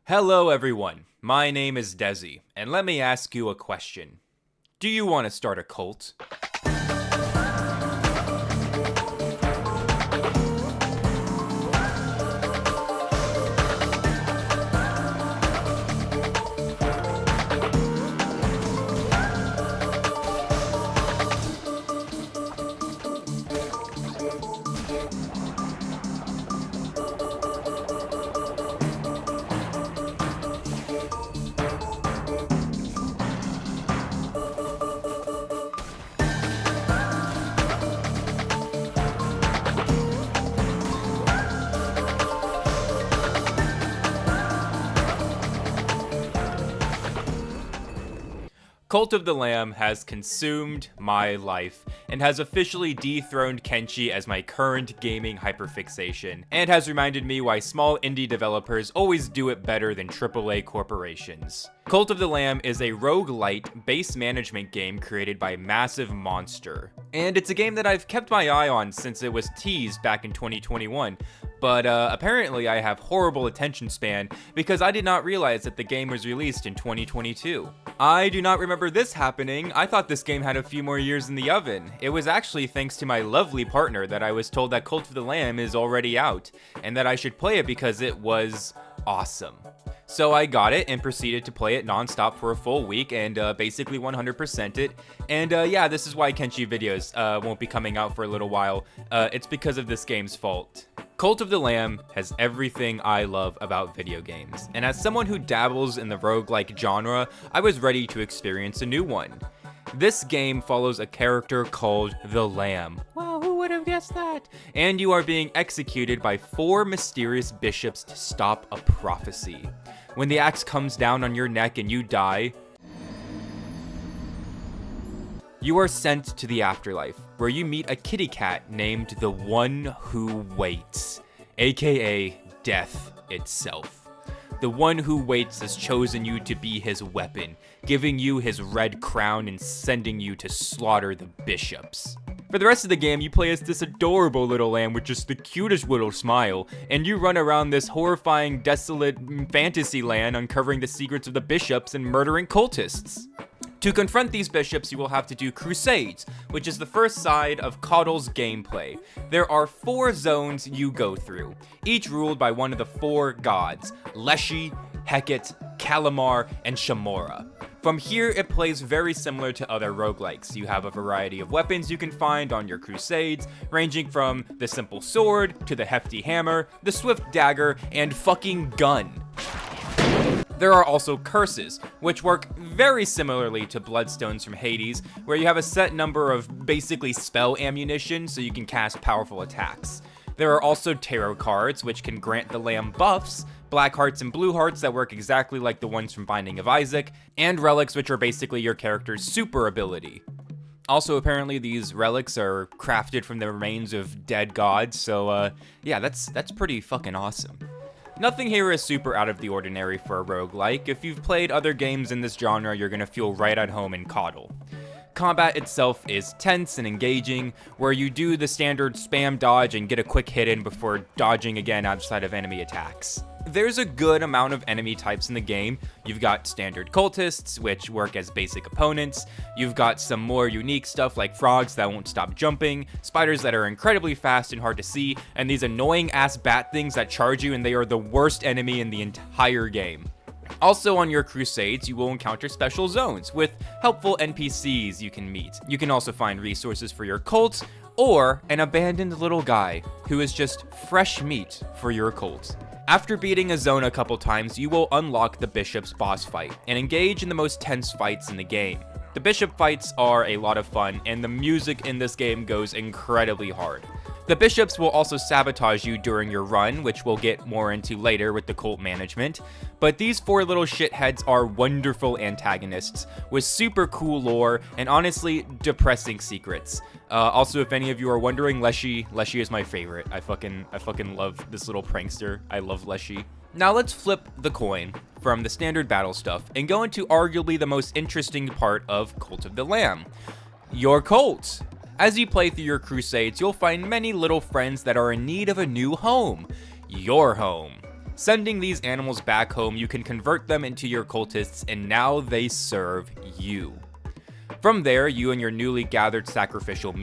Hello everyone, my name is Dezzy, and let me ask you a question. Do you want to start a cult? Cult of the Lamb has consumed my life and has officially dethroned Kenshi as my current gaming hyperfixation, and has reminded me why small indie developers always do it better than AAA corporations. Cult of the Lamb is a roguelite base management game created by Massive Monster, and it's a game that I've kept my eye on since it was teased back in 2021. But apparently I have horrible attention span because I did not realize that the game was released in 2022. I do not remember this happening. I thought this game had a few more years in the oven. It was actually thanks to my lovely partner that I was told that Cult of the Lamb is already out, and that I should play it because it was awesome. So I got it and proceeded to play it non-stop for a full week and basically 100% it. And yeah, this is why Kenshi videos won't be coming out for a little while. It's because of this game's fault. Cult of the Lamb has everything I love about video games, and as someone who dabbles in the roguelike genre, I was ready to experience a new one. This game follows a character called the Lamb. Wow, who would have guessed that? And you are being executed by 4 mysterious bishops to stop a prophecy. When the axe comes down on your neck and you die, you are sent to the afterlife, where you meet a kitty cat named the One Who Waits, aka Death itself. The One Who Waits has chosen you to be his weapon, giving you his red crown and sending you to slaughter the bishops. For the rest of the game, you play as this adorable little lamb with just the cutest little smile, and you run around this horrifying, desolate fantasy land uncovering the secrets of the bishops and murdering cultists. To confront these bishops, you will have to do crusades, which is the first side of COTL's gameplay. There are 4 zones you go through, each ruled by one of the 4 gods, Leshy, Hecate, Calamar, and Shamora. From here, it plays very similar to other roguelikes. You have a variety of weapons you can find on your crusades, ranging from the simple sword, to the hefty hammer, the swift dagger, and fucking gun. There are also curses, which work very similarly to bloodstones from Hades, where you have a set number of basically spell ammunition so you can cast powerful attacks. There are also tarot cards, which can grant the lamb buffs, black hearts and blue hearts that work exactly like the ones from Binding of Isaac, and relics, which are basically your character's super ability. Also, apparently these relics are crafted from the remains of dead gods, so yeah, that's pretty fucking awesome. Nothing here is super out of the ordinary for a roguelike. If you've played other games in this genre, you're gonna feel right at home in COTL. Combat itself is tense and engaging, where you do the standard spam dodge and get a quick hit in before dodging again outside of enemy attacks. There's a good amount of enemy types in the game. You've got standard cultists, which work as basic opponents. You've got some more unique stuff like frogs that won't stop jumping, spiders that are incredibly fast and hard to see, and these annoying ass bat things that charge you, and they are the worst enemy in the entire game. Also on your crusades, you will encounter special zones with helpful NPCs you can meet. You can also find resources for your cult, or an abandoned little guy who is just fresh meat for your cult. After beating a zone a couple times, you will unlock the Bishop's boss fight and engage in the most tense fights in the game. The Bishop fights are a lot of fun, and the music in this game goes incredibly hard. The bishops will also sabotage you during your run, which we'll get more into later with the cult management, but these 4 little shitheads are wonderful antagonists with super cool lore and honestly depressing secrets. Also, if any of you are wondering, Leshy is my favorite. I fucking love this little prankster. I love Leshy. Now let's flip the coin from the standard battle stuff and go into arguably the most interesting part of Cult of the Lamb, your cult. As you play through your crusades, you'll find many little friends that are in need of a new home. Your home. Sending these animals back home, you can convert them into your cultists, and now they serve you. From there, you and your newly gathered sacrificial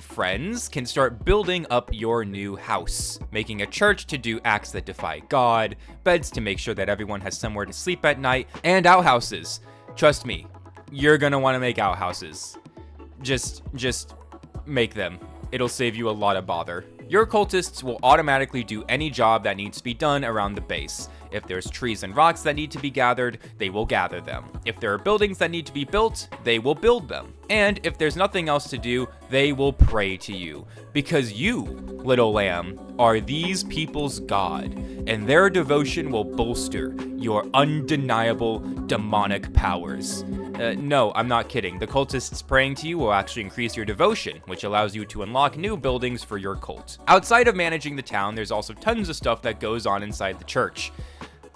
friends, can start building up your new house, making a church to do acts that defy God, beds to make sure that everyone has somewhere to sleep at night, and outhouses. Trust me, you're gonna want to make outhouses. Just make them. It'll save you a lot of bother. Your cultists will automatically do any job that needs to be done around the base. If there's trees and rocks that need to be gathered, they will gather them. If there are buildings that need to be built, they will build them. And if there's nothing else to do, they will pray to you. Because you, little lamb, are these people's god, and their devotion will bolster your undeniable demonic powers. No, I'm not kidding. The cultists praying to you will actually increase your devotion, which allows you to unlock new buildings for your cult. Outside of managing the town, there's also tons of stuff that goes on inside the church.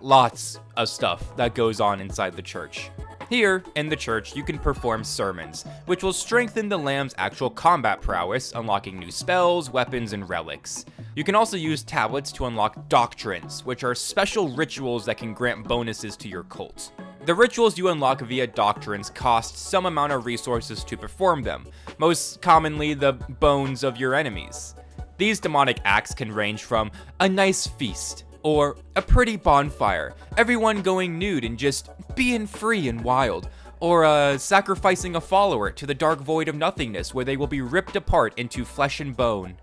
Lots of stuff that goes on inside the church. Here, in the church, you can perform sermons, which will strengthen the lamb's actual combat prowess, unlocking new spells, weapons, and relics. You can also use tablets to unlock doctrines, which are special rituals that can grant bonuses to your cult. The rituals you unlock via doctrines cost some amount of resources to perform them, most commonly the bones of your enemies. These demonic acts can range from a nice feast, or a pretty bonfire, everyone going nude and just being free and wild, or sacrificing a follower to the dark void of nothingness where they will be ripped apart into flesh and bone.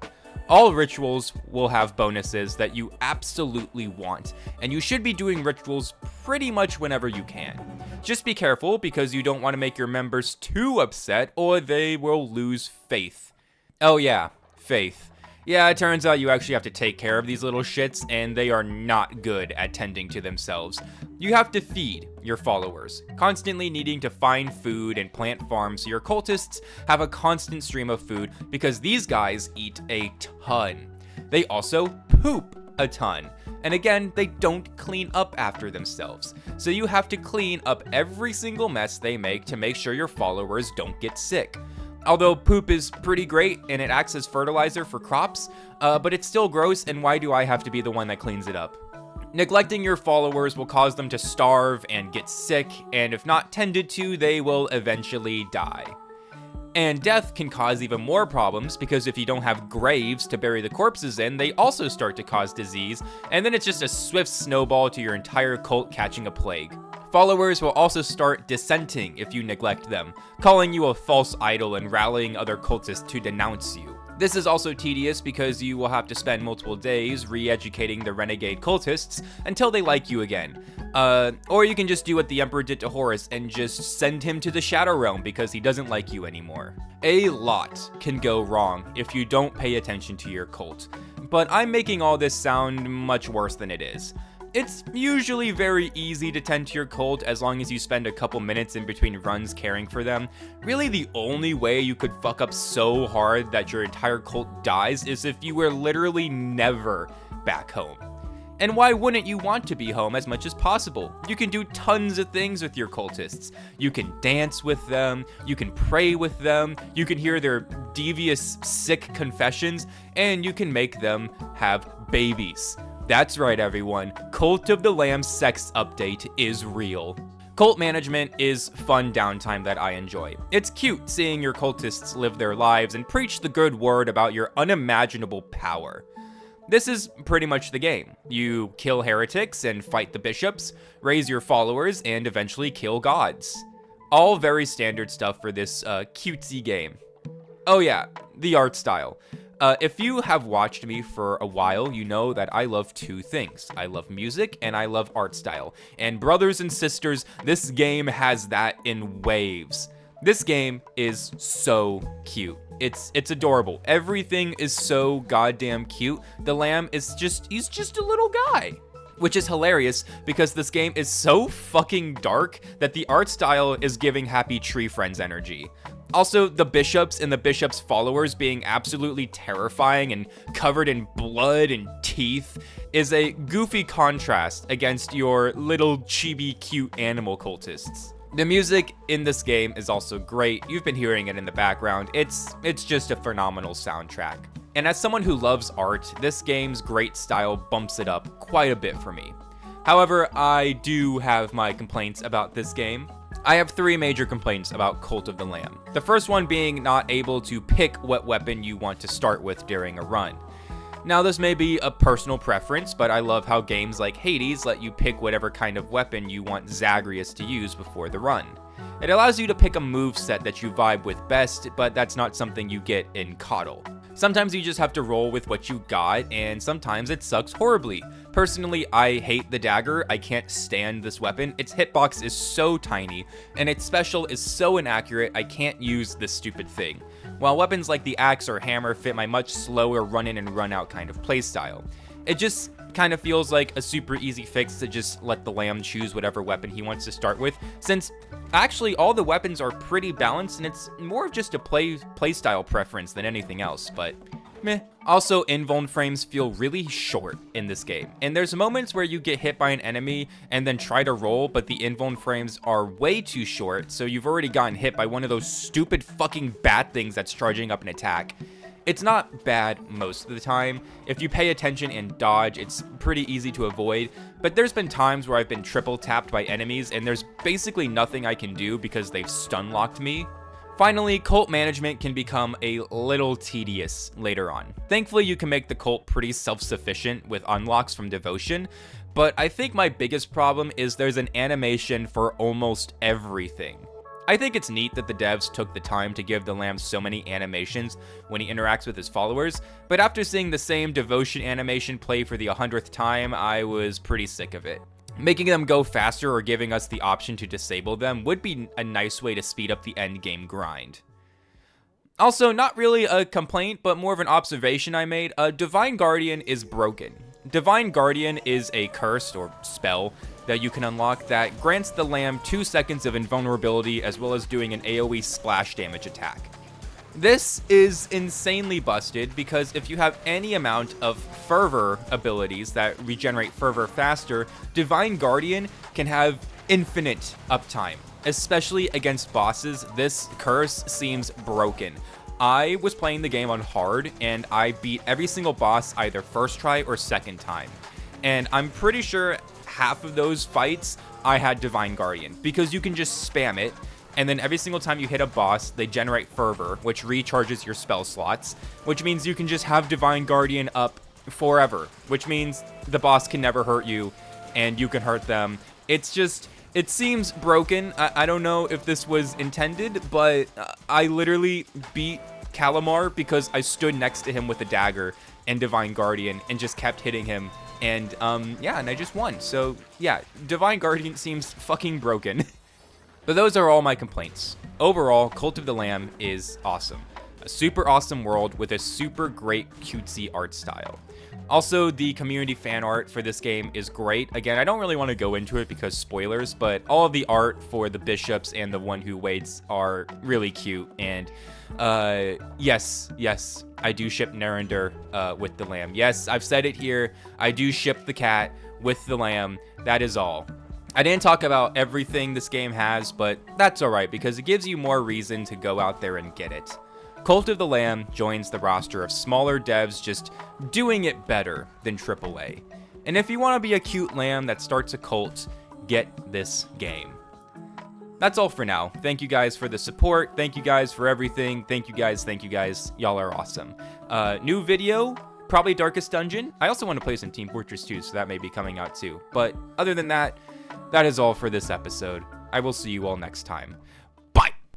All rituals will have bonuses that you absolutely want, and you should be doing rituals pretty much whenever you can. Just be careful because you don't want to make your members too upset or they will lose faith. Oh yeah, faith. Yeah, it turns out you actually have to take care of these little shits, and they are not good at tending to themselves. You have to feed your followers, constantly needing to find food and plant farms so your cultists have a constant stream of food because these guys eat a ton. They also poop a ton. And again, they don't clean up after themselves. So you have to clean up every single mess they make to make sure your followers don't get sick. Although poop is pretty great and it acts as fertilizer for crops, but it's still gross, and why do I have to be the one that cleans it up? Neglecting your followers will cause them to starve and get sick, and if not tended to, they will eventually die. And death can cause even more problems because if you don't have graves to bury the corpses in, they also start to cause disease, and then it's just a swift snowball to your entire cult catching a plague. Followers will also start dissenting if you neglect them, calling you a false idol and rallying other cultists to denounce you. This is also tedious because you will have to spend multiple days re-educating the renegade cultists until they like you again. Or you can just do what the Emperor did to Horus and just send him to the Shadow Realm because he doesn't like you anymore. A lot can go wrong if you don't pay attention to your cult, but I'm making all this sound much worse than it is. It's usually very easy to tend to your cult as long as you spend a couple minutes in between runs caring for them. Really, the only way you could fuck up so hard that your entire cult dies is if you were literally never back home. And why wouldn't you want to be home as much as possible? You can do tons of things with your cultists. You can dance with them, you can pray with them, you can hear their devious, sick confessions, and you can make them have babies. That's right, everyone. Cult of the Lamb sex update is real. Cult management is fun downtime that I enjoy. It's cute seeing your cultists live their lives and preach the good word about your unimaginable power. This is pretty much the game. You kill heretics and fight the bishops, raise your followers, and eventually kill gods. All very standard stuff for this cutesy game. Oh yeah, the art style. If you have watched me for a while, you know that I love two things. I love music and I love art style. And brothers and sisters, this game has that in waves. This game is so cute. It's adorable. Everything is so goddamn cute. The lamb is he's just a little guy. Which is hilarious because this game is so fucking dark that the art style is giving Happy Tree Friends energy. Also, the bishops and the bishops' followers being absolutely terrifying and covered in blood and teeth is a goofy contrast against your little chibi cute animal cultists. The music in this game is also great. You've been hearing it in the background. It's just a phenomenal soundtrack. And as someone who loves art, this game's great style bumps it up quite a bit for me. However, I do have my complaints about this game. I have 3 major complaints about Cult of the Lamb. The first one being not able to pick what weapon you want to start with during a run. Now, this may be a personal preference, but I love how games like Hades let you pick whatever kind of weapon you want Zagreus to use before the run. It allows you to pick a move set that you vibe with best, but that's not something you get in COTL. Sometimes you just have to roll with what you got, and sometimes it sucks horribly. Personally, I hate the dagger. I can't stand this weapon. Its hitbox is so tiny, and its special is so inaccurate, I can't use this stupid thing. While weapons like the axe or hammer fit my much slower run in and run out kind of playstyle. It just kind of feels like a super easy fix to just let the lamb choose whatever weapon he wants to start with, since actually all the weapons are pretty balanced and it's more of just a playstyle preference than anything else, but meh. Also, invuln frames feel really short in this game, and there's moments where you get hit by an enemy and then try to roll, but the invuln frames are way too short, so you've already gotten hit by one of those stupid fucking bat things that's charging up an attack. It's not bad most of the time. If you pay attention and dodge, it's pretty easy to avoid, but there's been times where I've been triple tapped by enemies and there's basically nothing I can do because they've stun locked me. Finally, cult management can become a little tedious later on. Thankfully, you can make the cult pretty self-sufficient with unlocks from devotion, but I think my biggest problem is there's an animation for almost everything. I think it's neat that the devs took the time to give the lamb so many animations when he interacts with his followers, but after seeing the same devotion animation play for the 100th time, I was pretty sick of it. Making them go faster or giving us the option to disable them would be a nice way to speed up the end game grind. Also, not really a complaint, but more of an observation I made, Divine Guardian is broken. Divine Guardian is a curse or spell that you can unlock that grants the lamb 2 seconds of invulnerability as well as doing an AoE splash damage attack. This is insanely busted because if you have any amount of fervor abilities that regenerate fervor faster, Divine Guardian can have infinite uptime. Especially against bosses, this curse seems broken. I was playing the game on hard and I beat every single boss either first try or second time. And I'm pretty sure half of those fights I had Divine Guardian because you can just spam it. And then every single time you hit a boss, they generate fervor, which recharges your spell slots, which means you can just have Divine Guardian up forever, which means the boss can never hurt you and you can hurt them. It's just, it seems broken. I don't know if this was intended, but I literally beat Calamar because I stood next to him with a dagger and Divine Guardian and just kept hitting him. And yeah, and I just won. So yeah, Divine Guardian seems fucking broken. But those are all my complaints. Overall, Cult of the Lamb is awesome. A super awesome world with a super great cutesy art style. Also, the community fan art for this game is great. Again, I don't really want to go into it because spoilers, but all of the art for the bishops and the one who waits are really cute. And yes, I do ship Narinder with the lamb. Yes, I've said it here. I do ship the cat with the lamb. That is all. I didn't talk about everything this game has, but that's alright because it gives you more reason to go out there and get it. Cult of the Lamb joins the roster of smaller devs just doing it better than AAA. And if you want to be a cute lamb that starts a cult, get this game. That's all for now. Thank you guys for the support. Thank you guys for everything. Thank you guys. Y'all are awesome. New video, probably Darkest Dungeon. I also want to play some Team Fortress 2, so that may be coming out too. But other than that, that is all for this episode. I will see you all next time.